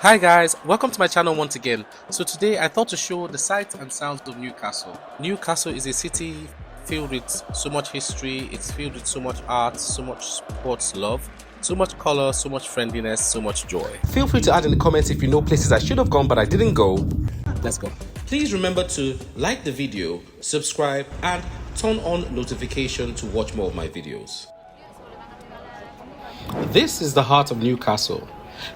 Hi guys, welcome to my channel once again. So today I thought to show the sights and sounds of Newcastle. Newcastle is a city filled with so much history, it's filled with so much art, so much sports love, so much color, so much friendliness, so much joy. Feel free to add in the comments if you know places I should have gone but I didn't go. Let's go. Please remember to like the video, subscribe and turn on notification to watch more of my videos. This is the heart of Newcastle.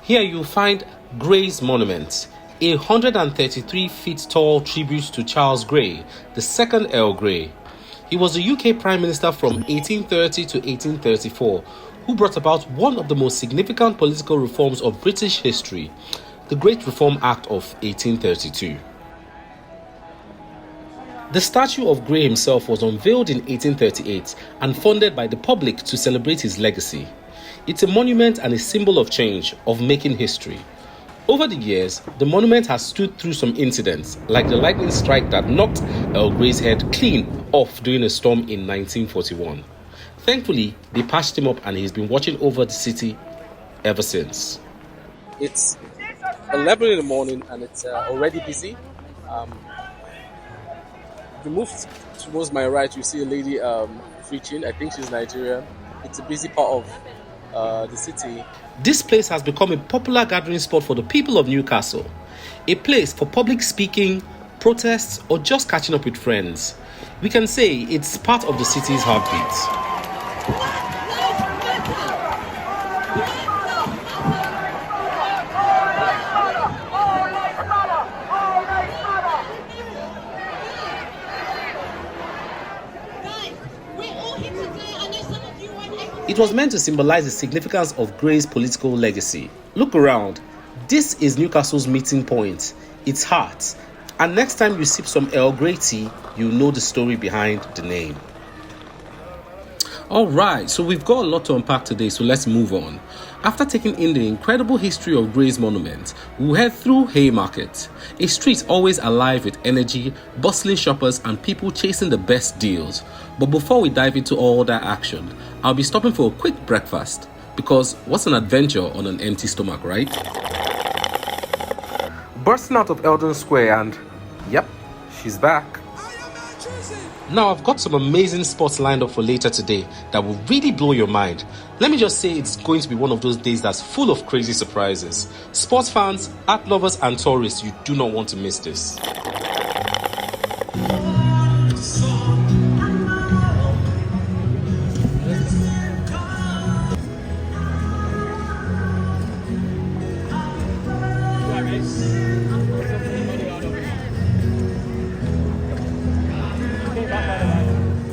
Here you'll find Grey's Monument, a 133 feet tall tribute to Charles Grey, the second Earl Grey. He was the UK Prime Minister from 1830 to 1834, who brought about one of the most significant political reforms of British history, the Great Reform Act of 1832. The statue of Grey himself was unveiled in 1838 and funded by the public to celebrate his legacy. It's a monument and a symbol of change, of making history. Over the years, the monument has stood through some incidents, like the lightning strike that knocked Earl Grey's head clean off during a storm in 1941. Thankfully, they patched him up and he's been watching over the city ever since. It's 11 in the morning and it's already busy. If you move towards my right, you see a lady preaching. I think she's Nigerian. It's a busy part of the city. This place has become a popular gathering spot for the people of Newcastle, a place for public speaking, protests, or just catching up with friends. We can say it's part of the city's heartbeat. It was meant to symbolize the significance of Grey's political legacy. Look around. This is Newcastle's meeting point, its heart. And next time you sip some Earl Grey tea, you'll know the story behind the name. Alright, so we've got a lot to unpack today, so let's move on. After taking in the incredible history of Grey's Monument, we'll head through Haymarket, a street always alive with energy, bustling shoppers and people chasing the best deals. But before we dive into all that action, I'll be stopping for a quick breakfast, because what's an adventure on an empty stomach, right? Bursting out of Eldon Square and, yep, she's back. Now I've got some amazing spots lined up for later today that will really blow your mind. Let me just say it's going to be one of those days that's full of crazy surprises. Sports fans, art lovers and tourists, you do not want to miss this.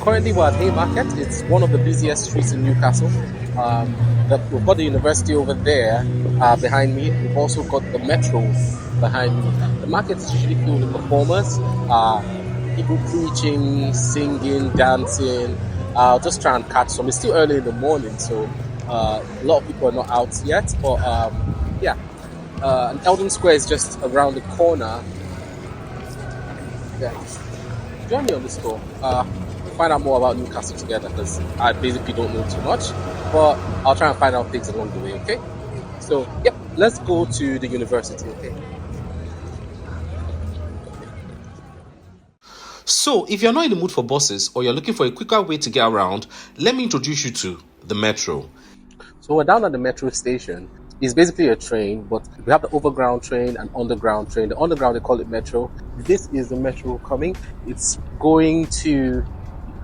Currently we're at Haymarket. It's one of the busiest streets in Newcastle. We've got the university over there behind me. We've also got the metro behind me. The market is usually filled with performers, people preaching, singing, dancing. Just try and catch some. It's still early in the morning, so a lot of people are not out yet. But yeah, and Eldon Square is just around the corner. Yeah, join me on this tour. Find out more about Newcastle together, because I basically don't know too much, but I'll try and find out things along the way, okay? So, yep, let's go to the university, okay? So, if you're not in the mood for buses or you're looking for a quicker way to get around, let me introduce you to the metro. So, we're down at the metro station. It's basically a train, but we have the overground train and underground train. The underground, they call it metro. This is the metro coming. It's going to...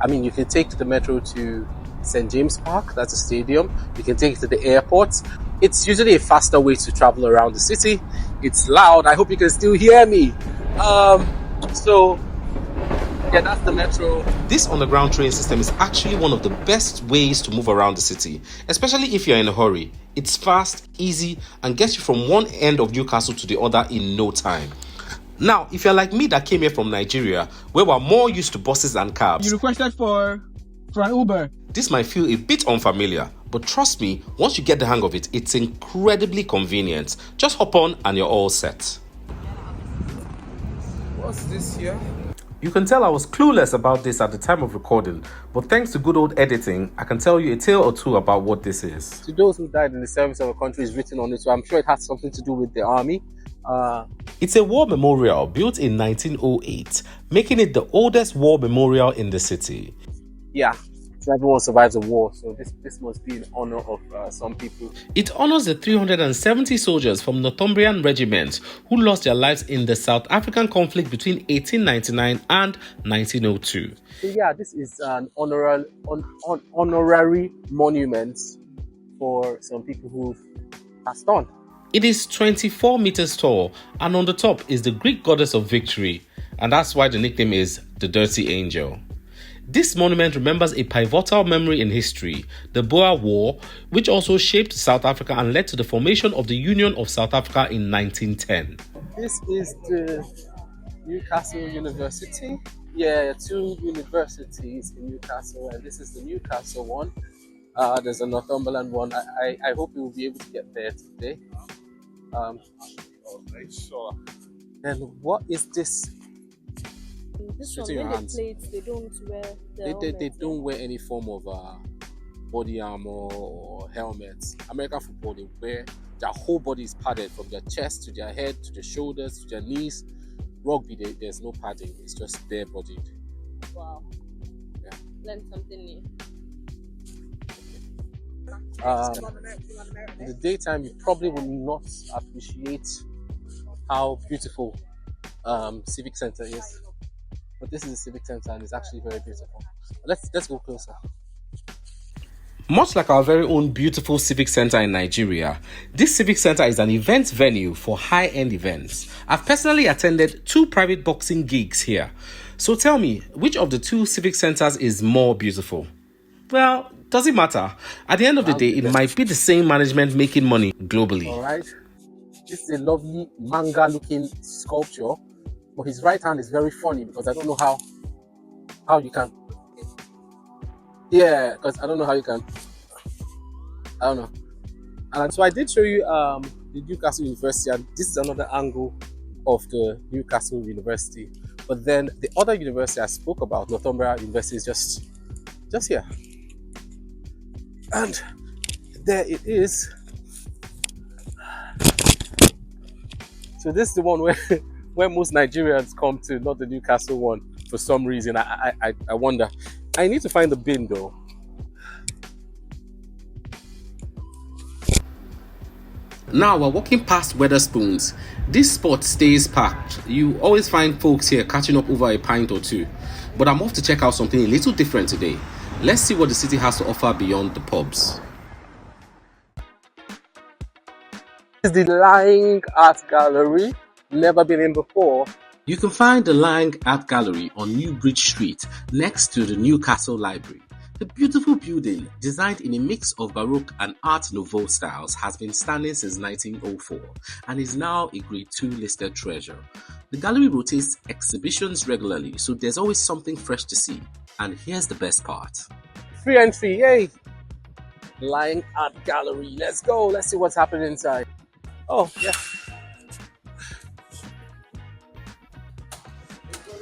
you can take the metro to St. James Park, that's a stadium. You can take it to the airport. It's usually a faster way to travel around the city. It's loud. I hope you can still hear me. So, yeah, that's the metro. This underground train system is actually one of the best ways to move around the city, especially if you're in a hurry. It's fast, easy, and gets you from one end of Newcastle to the other in no time. Now, if you're like me that came here from Nigeria, where we're more used to buses and cabs, you requested for an Uber. This might feel a bit unfamiliar, but trust me, once you get the hang of it, it's incredibly convenient. Just hop on and you're all set. What's this here? You can tell I was clueless about this at the time of recording, but thanks to good old editing, I can tell you a tale or two about what this is. To those who died in the service of a country is written on it, so I'm sure it has something to do with the army. It's a war memorial built in 1908, making it the oldest war memorial in the city. Yeah, so everyone survives a war, so this must be in honor of some people. It honors the 370 soldiers from Northumbrian regiment who lost their lives in the South African conflict between 1899 and 1902. So yeah, this is an honorary monument for some people who've passed on. It is 24 meters tall, and on the top is the Greek goddess of victory, and that's why the nickname is the Dirty Angel. This monument remembers a pivotal memory in history, the Boer War, which also shaped South Africa and led to the formation of the Union of South Africa in 1910. This is the Newcastle University. Yeah, 2 universities in Newcastle, and this is the Newcastle one. There's a Northumberland one. I hope you will be able to get there today. And what is this? This Straight one, in your when they hands. play it, they don't wear the They helmet. don't wear any form of body armor or helmets. American football, they wear, their whole body is padded from their chest to their head to their shoulders to their knees. Rugby, there's no padding, it's just bare bodied. Wow. Yeah. Learn something new. In the daytime, you probably will not appreciate how beautiful Civic Cenre is. But this is the Civic Cenre and it's actually very beautiful. Let's go closer. Much like our very own beautiful Civic Cenre in Nigeria, this Civic Cenre is an event venue for high-end events. I've personally attended 2 private boxing gigs here. So tell me, which of the 2 Civic Centres is more beautiful? Well, does it matter? At the end of the day, it might be the same management making money globally. Alright. This is a lovely manga-looking sculpture. But his right hand is very funny because I don't know how you can. Yeah, because I don't know how you can. I don't know. And so I did show you the Newcastle University, and this is another angle of the Newcastle University. But then the other university I spoke about, Northumbria University, is just here. And there it is. So this is the one where most Nigerians come to, not the Newcastle one for some reason. I wonder. I need to find the bin though. Now we're walking past Wetherspoons. This spot stays packed. You always find folks here catching up over a pint or two. But I'm off to check out something a little different today. Let's see what the city has to offer beyond the pubs. This is the Laing Art Gallery. Never been in before. You can find the Laing Art Gallery on New Bridge Street next to the Newcastle Library. The beautiful building, designed in a mix of Baroque and Art Nouveau styles, has been standing since 1904 and is now a Grade 2 listed treasure. The gallery rotates exhibitions regularly, so there's always something fresh to see. And here's the best part. Free entry, yay! Laing Art Gallery. Let's go. Let's see what's happening inside. Oh, yeah.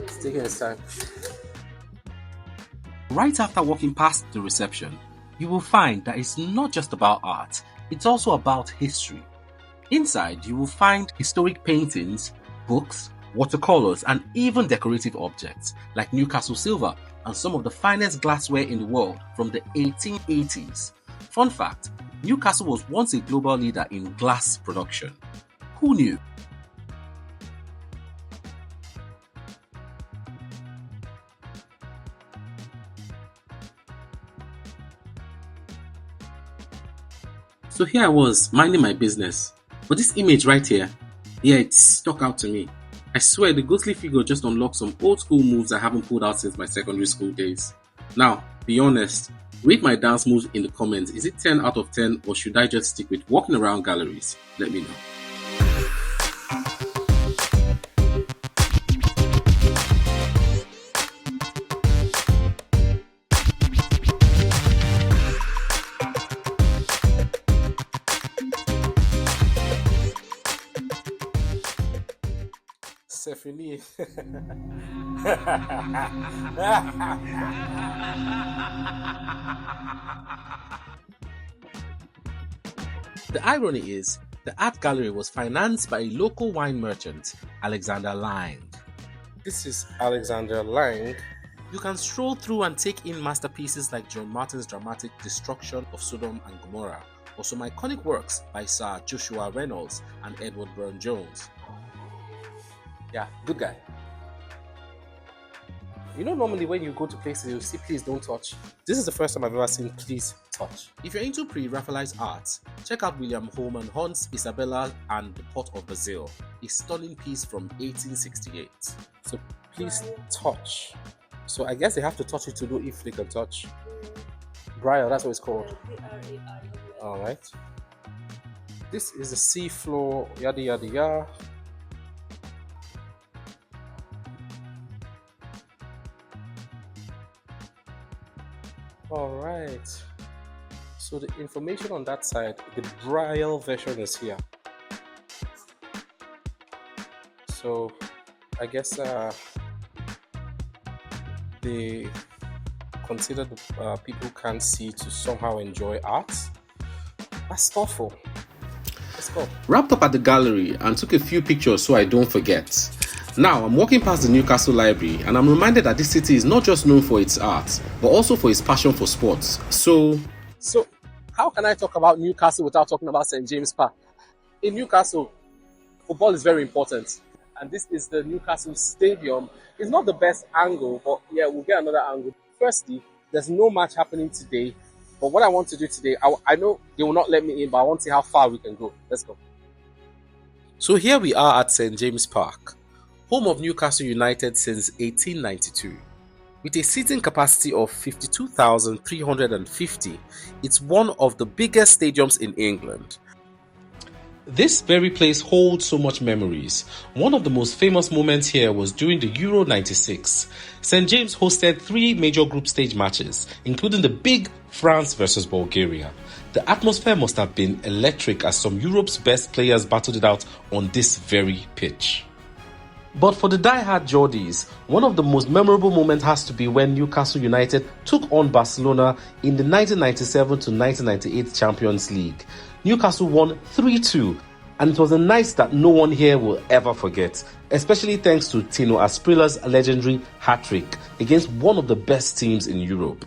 It's taking its time. Right after walking past the reception, you will find that it's not just about art, it's also about history. Inside, you will find historic paintings, books, watercolors, and even decorative objects like Newcastle silver and some of the finest glassware in the world from the 1880s. Fun fact, Newcastle was once a global leader in glass production. Who knew? So here I was, minding my business. But this image right here, yeah, it stuck out to me. I swear the ghostly figure just unlocked some old school moves I haven't pulled out since my secondary school days. Now, be honest, rate my dance moves in the comments. Is it 10 out of 10 or should I just stick with walking around galleries? Let me know. Sefini. The irony is, the art gallery was financed by a local wine merchant, Alexander Laing. This is Alexander Laing. You can stroll through and take in masterpieces like John Martin's dramatic Destruction of Sodom and Gomorrah, or some iconic works by Sir Joshua Reynolds and Edward Burne-Jones. Yeah, good guy. You know, normally when you go to places, you see please don't touch. This is the first time I've ever seen please touch. If you're into pre-Raphaelite art, check out William Holman Hunt's Isabella and the Pot of Basil, a stunning piece from 1868. So please touch. So I guess they have to touch it to know if they can touch. Briar, that's what it's called. Alright. This is the sea floor, yada yada yada. Alright. So the information on that side, the Braille version is here. So I guess they consider the people who can't see to somehow enjoy art. That's thoughtful. Let's go. Wrapped up at the gallery and took a few pictures so I don't forget. Now I'm walking past the Newcastle Library and I'm reminded that this city is not just known for its art, but also for its passion for sports. So how can I talk about Newcastle without talking about St. James Park? In Newcastle, football is very important. And this is the Newcastle Stadium. It's not the best angle, but yeah, we'll get another angle. Firstly, there's no match happening today. But what I want to do today, I know they will not let me in, but I want to see how far we can go. Let's go. So here we are at St. James Park, home of Newcastle United since 1892. With a seating capacity of 52,350, it's one of the biggest stadiums in England. this very place holds so much memories. One of the most famous moments here was during the Euro 96. St. James hosted 3 major group stage matches, including the big France versus Bulgaria. The atmosphere must have been electric as some Europe's best players battled it out on this very pitch. But for the die-hard Geordies, one of the most memorable moments has to be when Newcastle United took on Barcelona in the 1997-1998 Champions League. Newcastle won 3-2, and it was a night that no one here will ever forget, especially thanks to Tino Asprilla's legendary hat-trick against one of the best teams in Europe.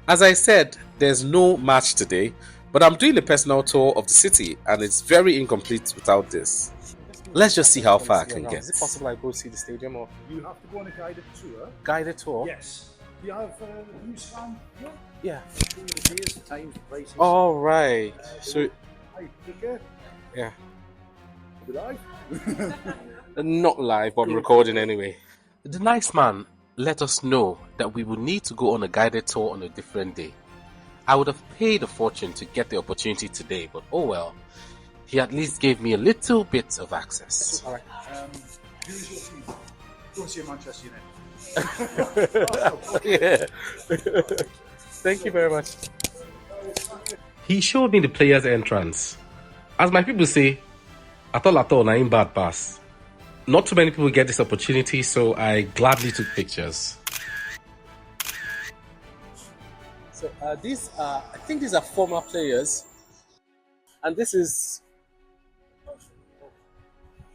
As I said, there's no match today, but I'm doing a personal tour of the city, and it's very incomplete without this. Let's just see how far I can get. Is it possible I go see the stadium or? You have to go on a guided tour. Guided tour? Yes. Do you have news around here? Yeah. Show you the days, the times, the places. All right. So, Hi, take care. yeah. Be live. Not live, but I'm recording anyway. The nice man let us know that we would need to go on a guided tour on a different day. I would have paid a fortune to get the opportunity today, but oh well. He at least gave me a little bit of access. All right. Who's your team? Go see Manchester United. Yeah. Thank you very much. He showed me the players' entrance. As my people say, atol na im bad pass. Not too many people get this opportunity, so I gladly took pictures. So I think these are former players, and this is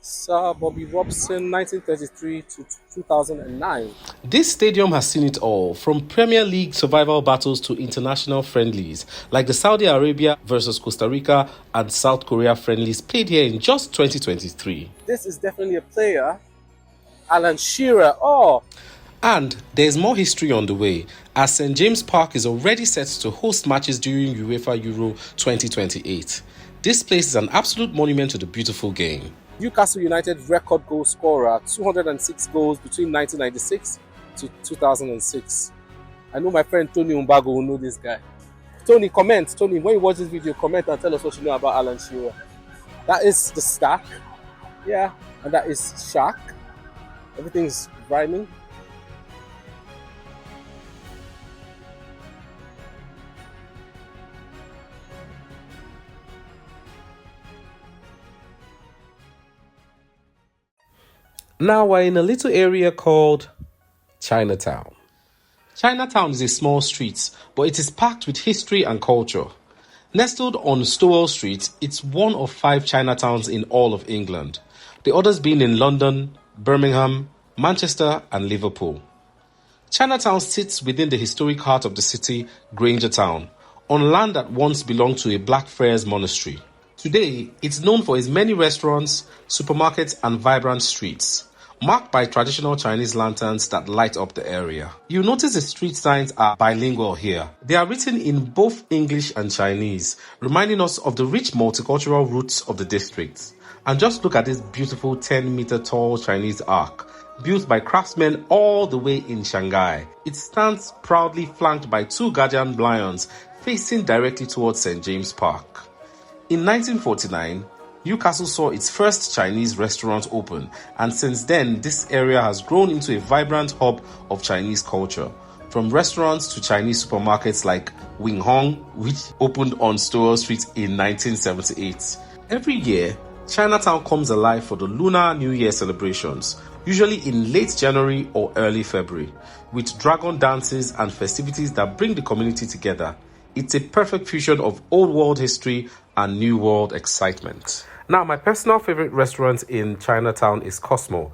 Sir Bobby Robson, 1933 to 2009. This stadium has seen it all, from Premier League survival battles to international friendlies, like the Saudi Arabia versus Costa Rica and South Korea friendlies played here in just 2023. This is definitely a player, Alan Shearer. Oh! And there's more history on the way, as St. James Park is already set to host matches during UEFA Euro 2028. This place is an absolute monument to the beautiful game. Newcastle United record goal scorer, 206 goals between 1996 to 2006. I know my friend Tony Umbago will know this guy. Tony, comment. Tony, when you watch this video, comment and tell us what you know about Alan Shearer. That is the stack. Yeah. And that is Shaq. Everything's rhyming. Now we're in a little area called Chinatown. Chinatown is a small street, but it is packed with history and culture. Nestled on Stowell Street, it's one of 5 Chinatowns in all of England, the others being in London, Birmingham, Manchester and Liverpool. Chinatown sits within the historic heart of the city, Grangertown, on land that once belonged to a Blackfriars monastery. Today, it's known for its many restaurants, supermarkets and vibrant streets, marked by traditional Chinese lanterns that light up the area. You'll notice the street signs are bilingual here. They are written in both English and Chinese, reminding us of the rich multicultural roots of the district. And just look at this beautiful 10-meter tall Chinese arc, built by craftsmen all the way in Shanghai. It stands proudly flanked by 2 guardian lions facing directly towards St. James Park. In 1949, Newcastle saw its first Chinese restaurant open, and since then, this area has grown into a vibrant hub of Chinese culture, from restaurants to Chinese supermarkets like Wing Hong, which opened on Stowell Street in 1978. Every year, Chinatown comes alive for the Lunar New Year celebrations, usually in late January or early February, with dragon dances and festivities that bring the community together. It's a perfect fusion of old world history and new world excitement. Now, my personal favorite restaurant in Chinatown is Cosmo.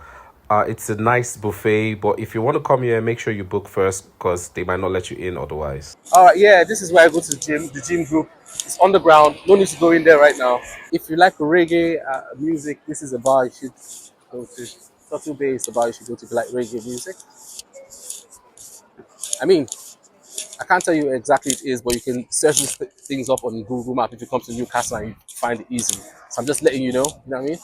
It's a nice buffet, but if you want to come here, make sure you book first because they might not let you in otherwise. Alright, yeah, this is where I go to the gym group. It's underground, no need to go in there right now. If you like reggae music, this is a bar you should go to. Turtle Bay is the bar you should go to if you like reggae music. I mean, I can't tell you exactly it is, but you can search these things up on Google Maps if you come to Newcastle and you find it easily. So I'm just letting you know what I mean?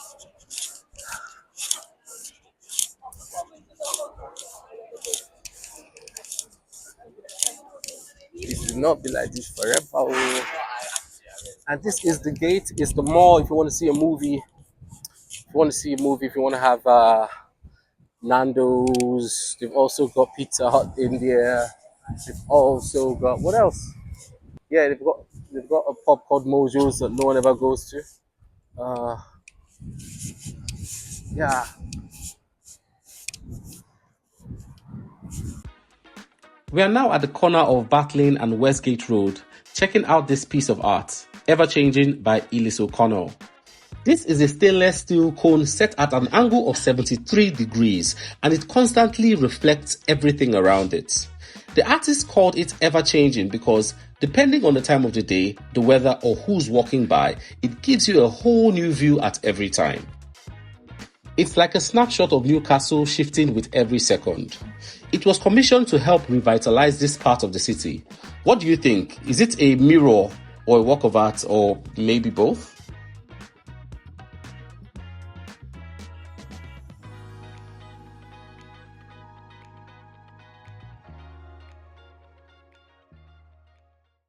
It should not be like this forever. Oh. And this is the gate, it's the mall if you want to see a movie. If you want to see a movie, if you want to have Nando's, they've also got Pizza Hut in there. They've also got, what else? Yeah, they've got a pub called Mojo's that no one ever goes to. Yeah. We are now at the corner of Bath Lane and Westgate Road, checking out this piece of art, Ever Changing by Ellis O'Connell. This is a stainless steel cone set at an angle of 73 degrees, and it constantly reflects everything around it. The artist called it Ever Changing because depending on the time of the day, the weather or who's walking by, it gives you a whole new view at every time. It's like a snapshot of Newcastle shifting with every second. It was commissioned to help revitalize this part of the city. What do you think? Is it a mirror or a work of art or maybe both?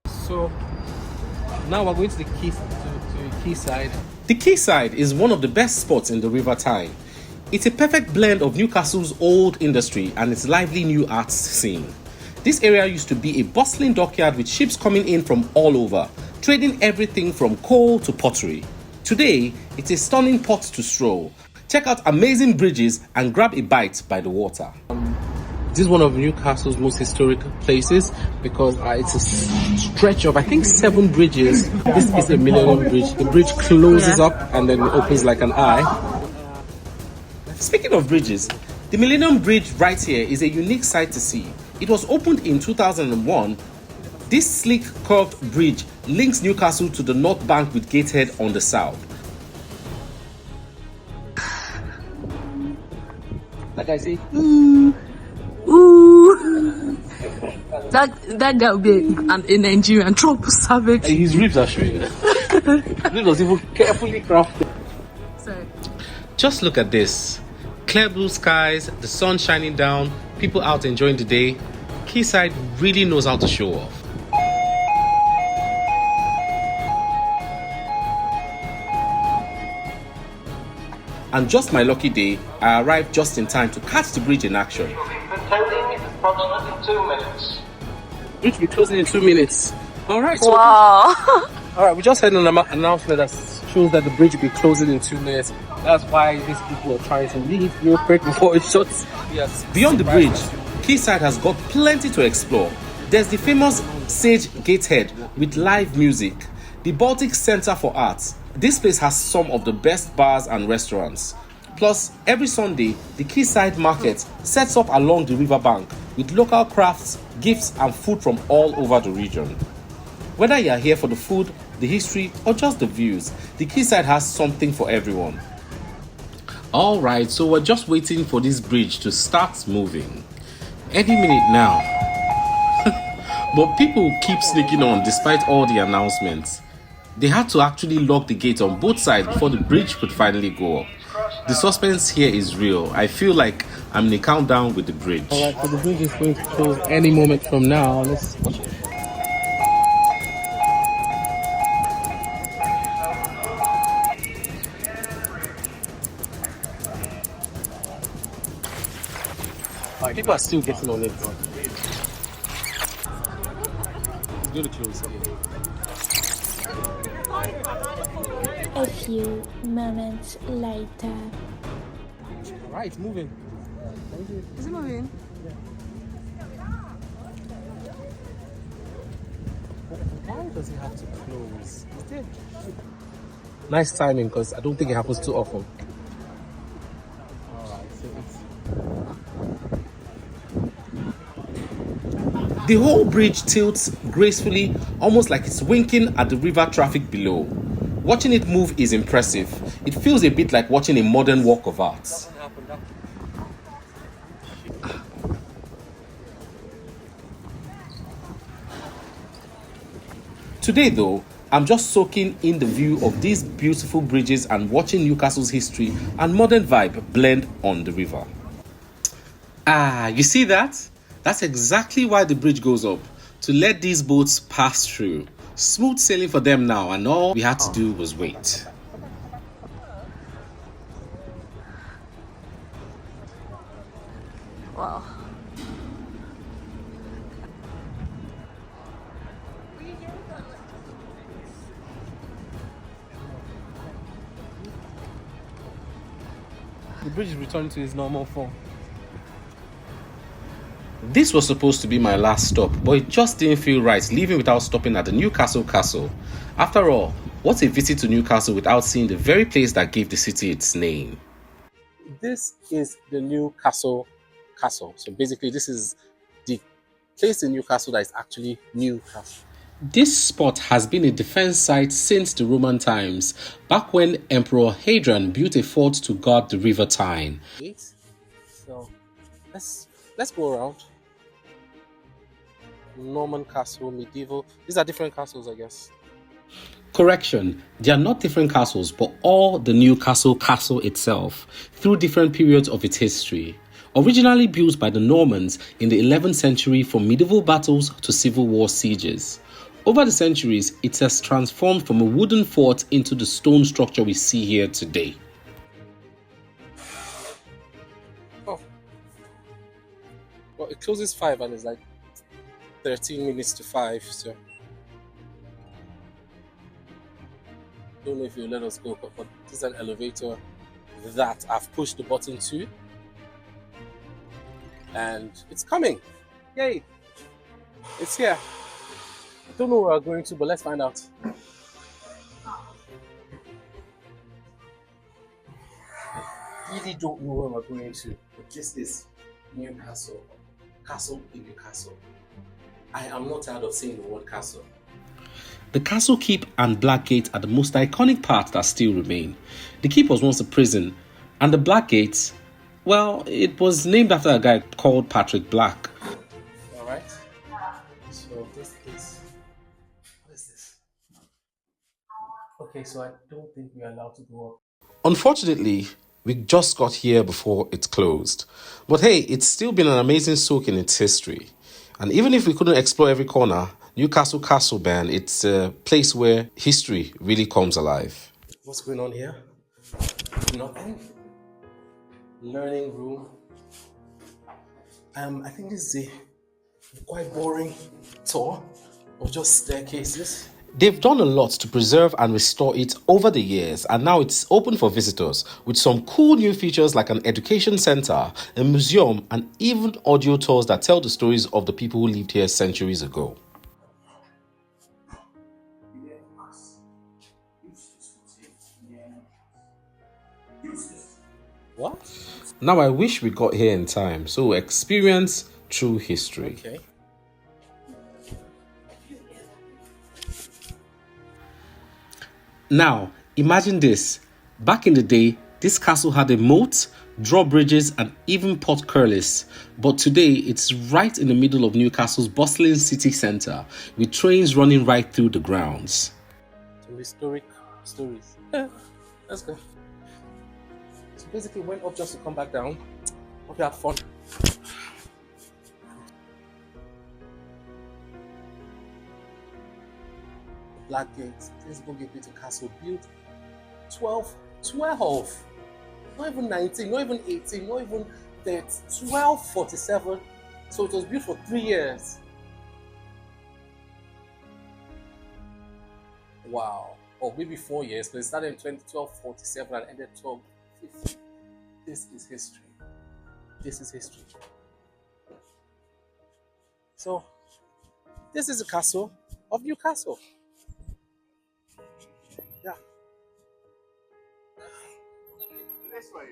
So now we're going to the Quayside. The Quayside is one of the best spots in the River Tyne. It's a perfect blend of Newcastle's old industry and its lively new arts scene. This area used to be a bustling dockyard with ships coming in from all over, trading everything from coal to pottery. Today, it's a stunning port to stroll. Check out amazing bridges and grab a bite by the water. This is one of Newcastle's most historic places because it's a stretch of, I think, 7 bridges. This is a Millennium Bridge. The bridge closes up and then it opens like an eye. Speaking of bridges, the Millennium Bridge right here is a unique sight to see. It was opened in 2001. This sleek curved bridge links Newcastle to the North Bank with Gateshead on the south. Like I say, Ooh, that guy will be a Nigerian Trump savage. His ribs are showing. This was even carefully crafted. Sorry. Just look at this. Clear blue skies, the sun shining down, people out enjoying the day. Quayside really knows how to show off. And just my lucky day, I arrived just in time to catch the bridge in action. Closing in approximately 2 minutes. Bridge will be closing in 2 minutes. Alright, so Wow. alright, we just had an announcement that's shows that the bridge will be closing in 2 minutes. That's why these people are trying to leave real quick before it shuts. Yes. Beyond the bridge, Quayside has got plenty to explore. There's the famous Sage Gateshead with live music, the Baltic Center for Arts. This place has some of the best bars and restaurants. Plus, every Sunday, the Quayside Market sets up along the riverbank with local crafts, gifts, and food from all over the region. Whether you are here for the food, the history, or just the views, the Quayside has something for everyone. Alright, so we're just waiting for this bridge to start moving. Any minute now. But people keep sneaking on despite all the announcements. They had to actually lock the gate on both sides before the bridge could finally go up. The suspense here is real. I feel like I'm in a countdown with the bridge. Alright, so the bridge is going to close any moment from now. Let's watch it. Alright, people are still getting on it. It's going to close here. A few moments later. Alright, it's moving. Is it moving? Why does it have to close? Nice timing, because I don't think it happens too often. Alright, so it's... The whole bridge tilts gracefully, almost like it's winking at the river traffic below. Watching it move is impressive. It feels a bit like watching a modern work of art. Today though, I'm just soaking in the view of these beautiful bridges and watching Newcastle's history and modern vibe blend on the river. You see that? That's exactly why the bridge goes up, to let these boats pass through. Smooth sailing for them now, and all we had to do was wait. Wow. The bridge is returning to its normal form. This was supposed to be my last stop, but it just didn't feel right leaving without stopping at the Newcastle Castle. After all, what's a visit to Newcastle without seeing the very place that gave the city its name? This is the Newcastle Castle. So basically, this is the place in Newcastle that is actually Newcastle. This spot has been a defense site since the Roman times, back when Emperor Hadrian built a fort to guard the river Tyne. So let's go around. Norman Castle, medieval. These are different castles, I guess. Correction, they are not different castles, but all the Newcastle Castle itself, through different periods of its history. Originally built by the Normans in the 11th century for medieval battles to Civil War sieges. Over the centuries, it has transformed from a wooden fort into the stone structure we see here today. Oh. Well, it closes 5 and it's like 13 minutes to 5, so... Don't know if you'll let us go, but this is an elevator that I've pushed the button to. And it's coming! Yay! It's here. I don't know where we're going to, but let's find out. I really don't know where we're going to, but this is Newcastle. Castle in Newcastle. I am not tired of saying the word castle. The Castle Keep and Black Gate are the most iconic parts that still remain. The keep was once a prison, and the Black Gate, well, it was named after a guy called Patrick Black. Alright. So this is... What is this? Okay, so I don't think we're allowed to go up. Unfortunately, we just got here before it closed. But hey, it's still been an amazing soak in its history. And even if we couldn't explore every corner, Newcastle Castle, man, it's a place where history really comes alive. What's going on here? Nothing. Learning room. I think this is a quite boring tour of just staircases. They've done a lot to preserve and restore it over the years, and now it's open for visitors with some cool new features like an education center, a museum, and even audio tours that tell the stories of the people who lived here centuries ago. What? Now I wish we got here in time, so experience true history. Okay. Now, imagine this. Back in the day, this castle had a moat, drawbridges, and even portcullis. But today, it's right in the middle of Newcastle's bustling city centre, with trains running right through the grounds. Some historic stories. Let's go. So basically, went up just to come back down. Hope you had fun. Black Gate, principal gateway to Castle, built 12, not even 19, not even 18, not even 30, 1247. So it was built for 3 years. Wow. Or maybe 4 years, but it started in 1247 and ended 1250. This is history. This is history. So, this is the castle of Newcastle. Yeah. This way.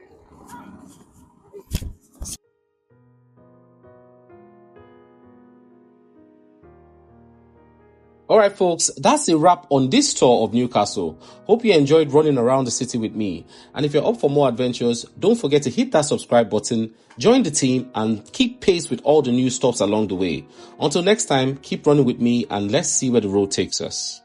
Alright folks, that's a wrap on this tour of Newcastle. Hope you enjoyed running around the city with me. And if you're up for more adventures, don't forget to hit that subscribe button, join the team, and keep pace with all the new stops along the way. Until next time, keep running with me and let's see where the road takes us.